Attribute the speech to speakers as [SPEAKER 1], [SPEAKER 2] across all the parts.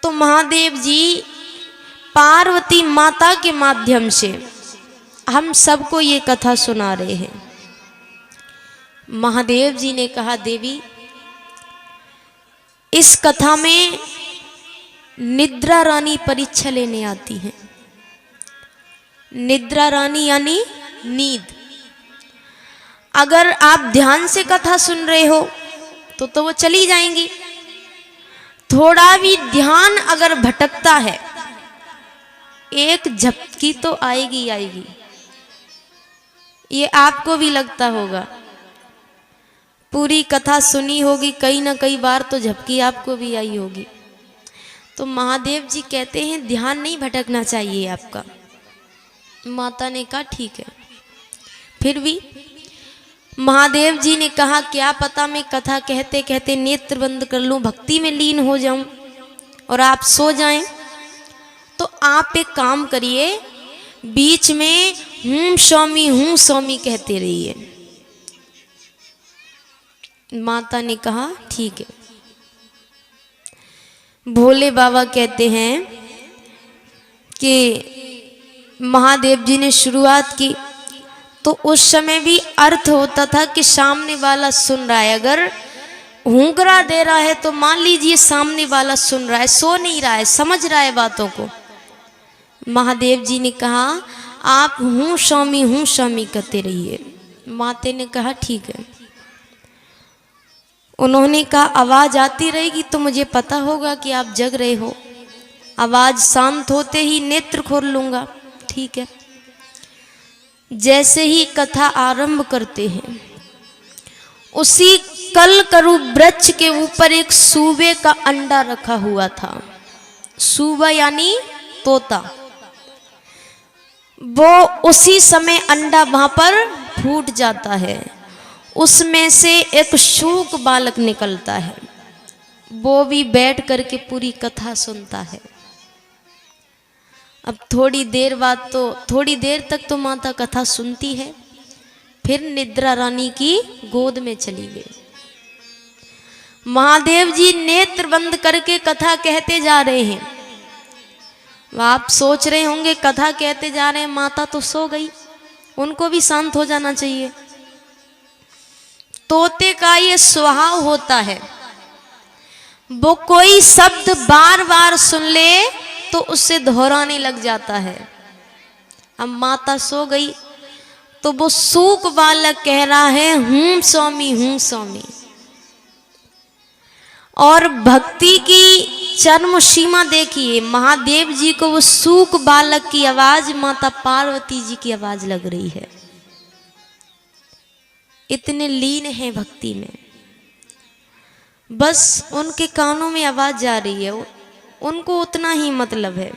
[SPEAKER 1] तो महादेव जी पार्वती माता के माध्यम से हम सबको ये कथा सुना रहे हैं। महादेव जी ने कहा, देवी इस कथा में निद्रा रानी परीक्षा लेने आती हैं। निद्रा रानी यानी नींद। अगर आप ध्यान से कथा सुन रहे हो तो वो चली जाएंगी। थोड़ा भी ध्यान अगर भटकता है, एक झपकी तो आएगी आएगी। ये आपको भी लगता होगा, पूरी कथा सुनी होगी, कई ना कई बार तो झपकी आपको भी आई होगी। तो महादेव जी कहते हैं ध्यान नहीं भटकना चाहिए आपका। माता ने कहा ठीक है। फिर भी महादेव जी ने कहा, क्या पता मैं कथा कहते कहते नेत्र बंद कर लूं, भक्ति में लीन हो जाऊं और आप सो जाएं। तो आप एक काम करिए, बीच में हूं स्वामी कहते रहिए। माता ने कहा ठीक है। भोले बाबा कहते हैं कि महादेव जी ने शुरुआत की तो उस समय भी अर्थ होता था कि सामने वाला सुन रहा है। अगर हुंकरा दे रहा है तो मान लीजिए सामने वाला सुन रहा है, सो नहीं रहा है, समझ रहा है बातों को। महादेव जी ने कहा आप हूं स्वामी कहते रहिए। माते ने कहा ठीक है। उन्होंने कहा आवाज आती रहेगी तो मुझे पता होगा कि आप जग रहे हो। आवाज शांत होते ही नेत्र खोल लूंगा। ठीक है। जैसे ही कथा आरंभ करते हैं, उसी कलकरु वृक्ष के ऊपर एक सूबे का अंडा रखा हुआ था। सूबा यानी तोता। वो उसी समय अंडा वहां पर फूट जाता है। उसमें से एक शूक बालक निकलता है। वो भी बैठ करके पूरी कथा सुनता है। अब थोड़ी देर बाद तो थोड़ी देर तक तो माता कथा सुनती है, फिर निद्रा रानी की गोद में चली गई। महादेव जी नेत्र बंद करके कथा कहते जा रहे हैं। आप सोच रहे होंगे कथा कहते जा रहे हैं, माता तो सो गई, उनको भी शांत हो जाना चाहिए। तोते का ये स्वभाव होता है, वो कोई शब्द बार बार सुन ले तो उससे दोहराने लग जाता है। अब माता सो गई तो वो सूक बालक कह रहा है हूं स्वामी। और भक्ति की चरम सीमा देखिए, महादेव जी को वो सूक बालक की आवाज माता पार्वती जी की आवाज लग रही है। इतने लीन हैं भक्ति में, बस उनके कानों में आवाज जा रही है, उनको उतना ही मतलब है।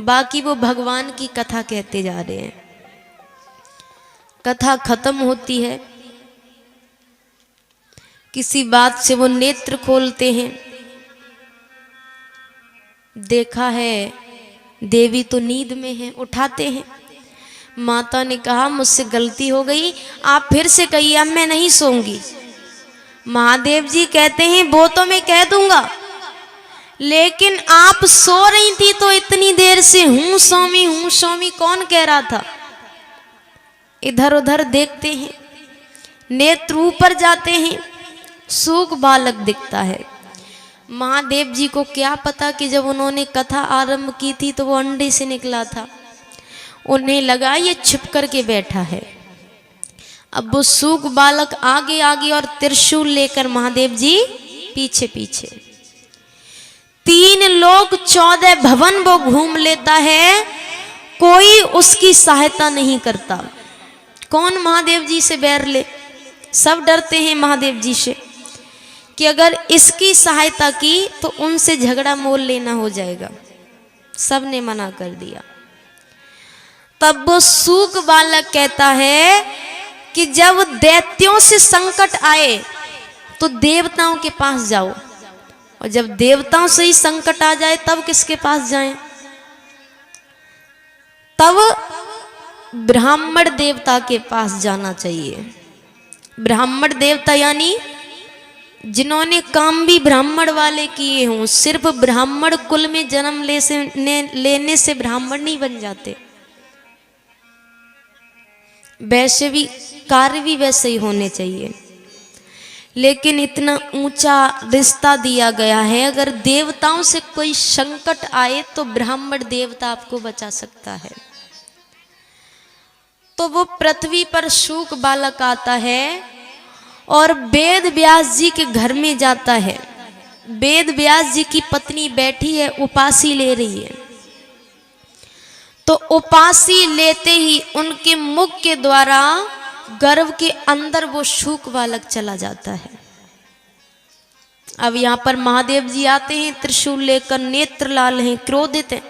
[SPEAKER 1] बाकी वो भगवान की कथा कहते जा रहे हैं। कथा खत्म होती है, किसी बात से वो नेत्र खोलते हैं। देखा है देवी तो नींद में है, उठाते हैं। माता ने कहा मुझसे गलती हो गई, आप फिर से कहिए, अब मैं नहीं सोऊंगी। महादेव जी कहते हैं वो तो मैं कह दूंगा, लेकिन आप सो रही थी तो इतनी देर से हूं स्वामी कौन कह रहा था। इधर उधर देखते हैं, नेत्र ऊपर जाते हैं, सूक बालक दिखता है। महादेव जी को क्या पता कि जब उन्होंने कथा आरंभ की थी तो वो अंडे से निकला था। उन्हें लगा ये छिप करके बैठा है। अब वो सूक बालक आगे आगे और त्रिशूल लेकर महादेव जी पीछे पीछे। 3 लोक 14 भवन वो घूम लेता है, कोई उसकी सहायता नहीं करता। कौन महादेव जी से बैर ले? सब डरते हैं महादेव जी से कि अगर इसकी सहायता की तो उनसे झगड़ा मोल लेना हो जाएगा। सब ने मना कर दिया। तब वो सूक बालक कहता है कि जब दैत्यों से संकट आए तो देवताओं के पास जाओ, और जब देवताओं से ही संकट आ जाए तब किसके पास जाएं? तब ब्राह्मण देवता के पास जाना चाहिए। ब्राह्मण देवता यानी जिन्होंने काम भी ब्राह्मण वाले किए हों, सिर्फ ब्राह्मण कुल में जन्म लेने से ब्राह्मण नहीं बन जाते। वैसे भी कार्य भी वैसे ही होने चाहिए। लेकिन इतना ऊंचा रिश्ता दिया गया है, अगर देवताओं से कोई संकट आए तो ब्राह्मण देवता आपको बचा सकता है। तो वो पृथ्वी पर शूक बालक आता है और वेद व्यास जी के घर में जाता है। वेद व्यास जी की पत्नी बैठी है, उपासी ले रही है। तो उपासी लेते ही उनके मुख के द्वारा गर्भ के अंदर वो शूक बालक चला जाता है। अब यहाँ पर महादेव जी आते हैं, त्रिशूल लेकर, नेत्र लाल हैं, क्रोधित हैं।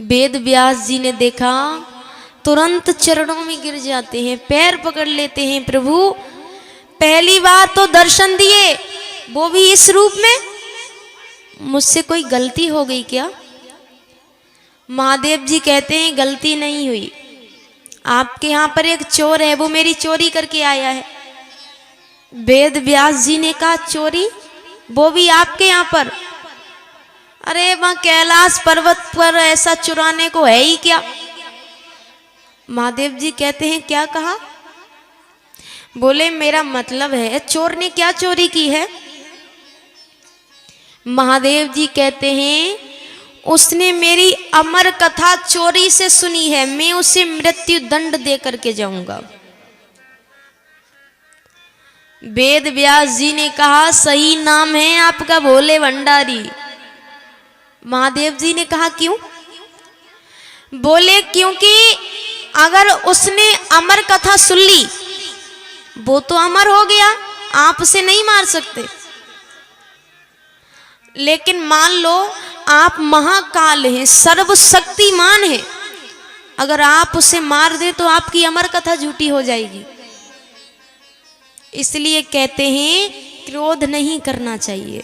[SPEAKER 1] वेद व्यास जी ने देखा, तुरंत चरणों में गिर जाते हैं, पैर पकड़ लेते हैं। प्रभु, पहली बार तो दर्शन दिए, वो भी इस रूप में, मुझसे कोई गलती हो गई क्या? महादेव जी कहते हैं, गलती नहीं हुई। आपके यहाँ पर एक चोर है, वो मेरी चोरी करके आया है। वेद व्यास जी ने कहा, चोरी? वो भी आपके यहाँ पर? अरे वहां कैलाश पर्वत पर ऐसा चुराने को है ही क्या? महादेव जी कहते हैं, क्या कहा? बोले, मेरा मतलब है चोर ने क्या चोरी की है? महादेव जी कहते हैं, उसने मेरी अमर कथा चोरी से सुनी है, मैं उसे मृत्यु दंड दे करके जाऊंगा। वेद व्यास जी ने कहा, सही नाम है आपका भोले भंडारी। महादेव जी ने कहा, क्यों? बोले, क्योंकि अगर उसने अमर कथा सुन ली, वो तो अमर हो गया, आप उसे नहीं मार सकते। लेकिन मान लो आप महाकाल हैं, सर्वशक्तिमान हैं, अगर आप उसे मार दे तो आपकी अमर कथा झूठी हो जाएगी। इसलिए कहते हैं, क्रोध नहीं करना चाहिए।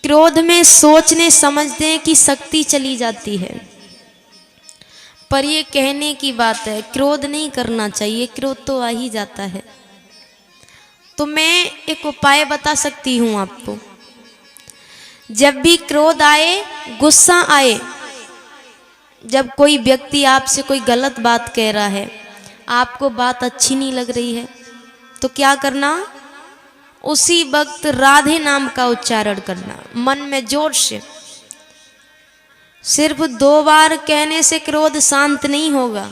[SPEAKER 1] क्रोध में सोचने समझने की शक्ति चली जाती है। पर ये कहने की बात है, क्रोध नहीं करना चाहिए, क्रोध तो आ ही जाता है। तो मैं एक उपाय बता सकती हूँ आपको। जब भी क्रोध आए, गुस्सा आए, जब कोई व्यक्ति आपसे कोई गलत बात कह रहा है, आपको बात अच्छी नहीं लग रही है, तो क्या करना? उसी वक्त राधे नाम का उच्चारण करना, मन में जोर से। सिर्फ 2 बार कहने से क्रोध शांत नहीं होगा।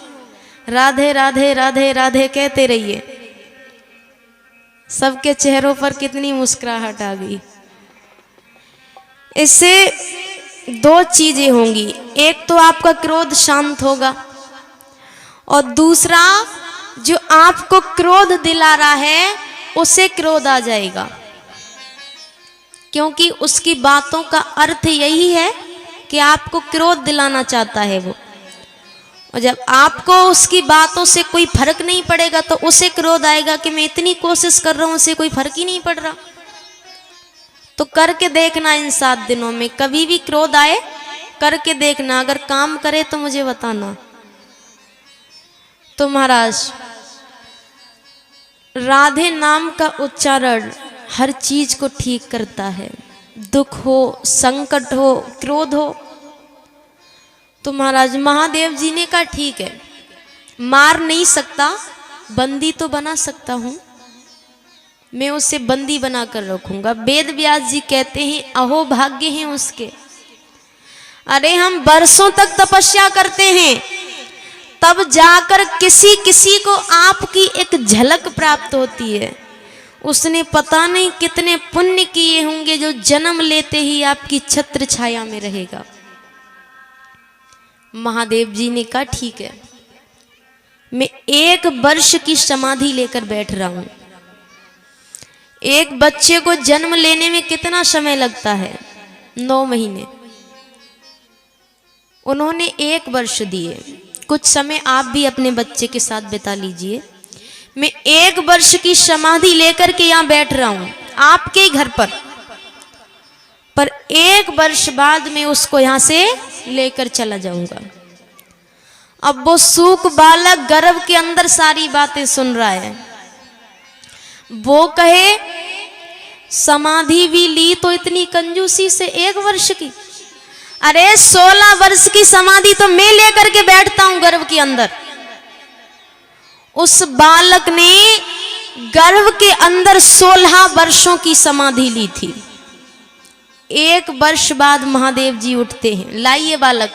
[SPEAKER 1] राधे राधे राधे राधे कहते रहिए। सबके चेहरों पर कितनी मुस्कुराहट आ गई। इससे 2 चीजें होंगी, एक तो आपका क्रोध शांत होगा, और दूसरा जो आपको क्रोध दिला रहा है उसे क्रोध आ जाएगा। क्योंकि उसकी बातों का अर्थ यही है कि आपको क्रोध दिलाना चाहता है वो। और जब आपको उसकी बातों से कोई फर्क नहीं पड़ेगा तो उसे क्रोध आएगा कि मैं इतनी कोशिश कर रहा हूं, उसे कोई फर्क ही नहीं पड़ रहा। तो करके देखना, इन 7 दिनों में कभी भी क्रोध आए, करके देखना। अगर काम करे तो मुझे बताना। तो महाराज, राधे नाम का उच्चारण हर चीज को ठीक करता है। दुख हो, संकट हो, क्रोध हो। तो महाराज महादेव जी ने कहा, ठीक है, मार नहीं सकता, बंदी तो बना सकता हूं, मैं उसे बंदी बनाकर रखूंगा। वेद व्यास जी कहते हैं, अहो भाग्य हैं उसके। अरे हम बरसों तक तपस्या करते हैं, तब जाकर किसी किसी को आपकी एक झलक प्राप्त होती है। उसने पता नहीं कितने पुण्य किए होंगे जो जन्म लेते ही आपकी छत्र छाया में रहेगा। महादेव जी ने कहा, ठीक है, मैं 1 वर्ष की समाधि लेकर बैठ रहा हूं। एक बच्चे को जन्म लेने में कितना समय लगता है? 9 महीने। उन्होंने 1 वर्ष दिए। कुछ समय आप भी अपने बच्चे के साथ बिता लीजिए। मैं 1 वर्ष की समाधि लेकर के यहां बैठ रहा हूं, आपके ही घर पर 1 वर्ष बाद मैं उसको यहां से लेकर चला जाऊंगा। अब वो सूक बालक गर्भ के अंदर सारी बातें सुन रहा है। वो कहे समाधि भी ली तो इतनी कंजूसी से 1 वर्ष की। अरे 16 वर्ष की समाधि तो मैं लेकर के बैठता हूं गर्भ के अंदर। उस बालक ने गर्भ के अंदर 16 वर्षों की समाधि ली थी। 1 वर्ष बाद महादेव जी उठते हैं, लाइए बालक।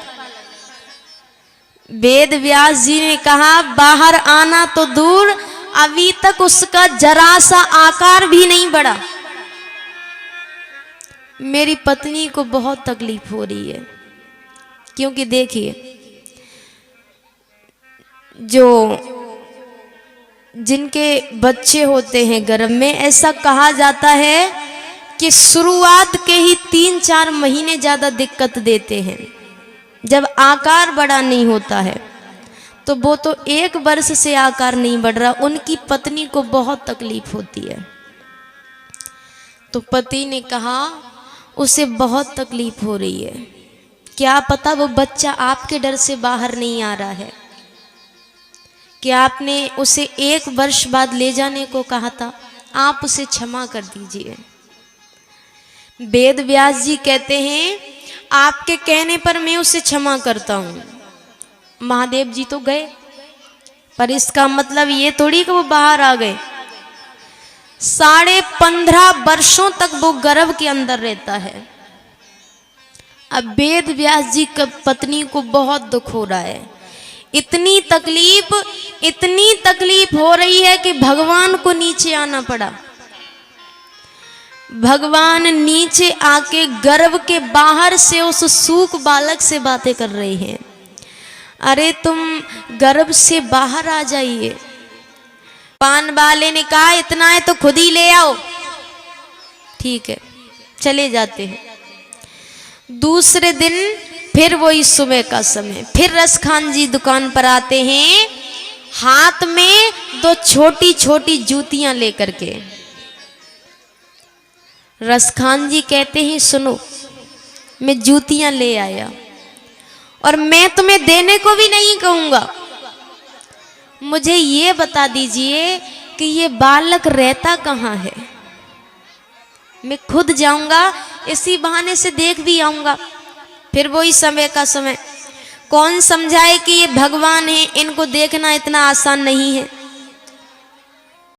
[SPEAKER 1] वेद व्यास जी ने कहा बाहर आना तो दूर, अभी तक उसका जरा सा आकार भी नहीं बढ़ा। मेरी पत्नी को बहुत तकलीफ हो रही है, क्योंकि देखिए जो जिनके बच्चे होते हैं गर्भ में, ऐसा कहा जाता है कि शुरुआत के ही 3-4 महीने ज़्यादा दिक्कत देते हैं। जब आकार बड़ा नहीं होता है तो वो तो 1 वर्ष से आकार नहीं बढ़ रहा, उनकी पत्नी को बहुत तकलीफ होती है। तो पति ने कहा उसे बहुत तकलीफ हो रही है, क्या पता वो बच्चा आपके डर से बाहर नहीं आ रहा है, कि आपने उसे 1 वर्ष बाद ले जाने को कहा था, आप उसे क्षमा कर दीजिए। वेद व्यास जी कहते हैं आपके कहने पर मैं उसे क्षमा करता हूं। महादेव जी तो गए, पर इसका मतलब ये थोड़ी कि वो बाहर आ गए। 15.5 वर्षों तक वो गर्भ के अंदर रहता है। अब वेद व्यास जी की पत्नी को बहुत दुख हो रहा है, इतनी तकलीफ हो रही है कि भगवान को नीचे आना पड़ा। भगवान नीचे आके गर्भ के बाहर से उस सूक बालक से बातें कर रहे हैं, अरे तुम गर्भ से बाहर आ जाइए। पान वाले ने कहा इतना है तो खुद ही ले आओ। ठीक है, चले जाते हैं। दूसरे दिन फिर वही सुबह का समय, फिर रसखान जी दुकान पर आते हैं, हाथ में 2 छोटी छोटी जूतियां लेकर के। रसखान जी कहते हैं सुनो, मैं जूतियां ले आया और मैं तुम्हें देने को भी नहीं कहूंगा, मुझे ये बता दीजिए कि ये बालक रहता कहाँ है। मैं खुद जाऊंगा, इसी बहाने से देख भी आऊंगा। फिर वही समय का समय, कौन समझाए कि ये भगवान है, इनको देखना इतना आसान नहीं है।